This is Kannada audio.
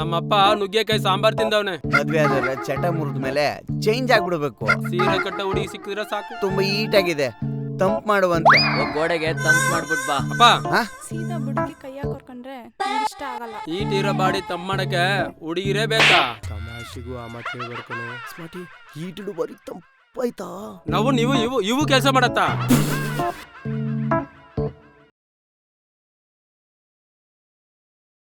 ನಮ್ಮಪ್ಪ ನುಗ್ಗೆಕಾಯಿ ಸಾಂಬಾರ್ ತಿಂದವನೆ. ಮದ್ವೆ ಆದ್ರೆ ಚಟ ಮುರಿದ ಮೇಲೆ ಚೇಂಜ್ ಆಗ್ಬಿಡ್ಬೇಕು. ಸೀರೆ ಕಟ್ಟ ಹುಡುಗಿ ಸಿಕ್ಕಿದ್ರೆ ಸಾಕು. ತುಂಬಾ ಹೀಟ್ ಆಗಿದೆ, ತಂಪ್ ಮಾಡುವಂತೆ. ಗೋಡೆಗೆ ತಂಪ್ ಮಾಡ್ಬಿಟ್ ಬಾ. ಅಪ್ಪ ಸೀದಾ ಬುಡಕ್ಕೆ ಕೈಯಾಗ ಕೊರ್ಕೊಂಡ್ರೆ ಇಷ್ಟ ಆಗಲ್ಲ. ಈಟಿರೋ ಬಾಡಿ ತಮ್ಮ ಮಾಡಕ್ಕೆ ಹುಡುಗಿರೇ ಬೇಕಾ? ತಮಾಷೆಗೂ ಆ ಮಾತು ಬರ್ಕೊಂಡು ಸ್ಮಾರ್ಟಿ ಹೀಟು ಬರೀ ತಂಪಾಯ್ತಾ? ನಾವು ನೀವು ಇವು ಕೆಲಸ ಮಾಡತ್ತಾ?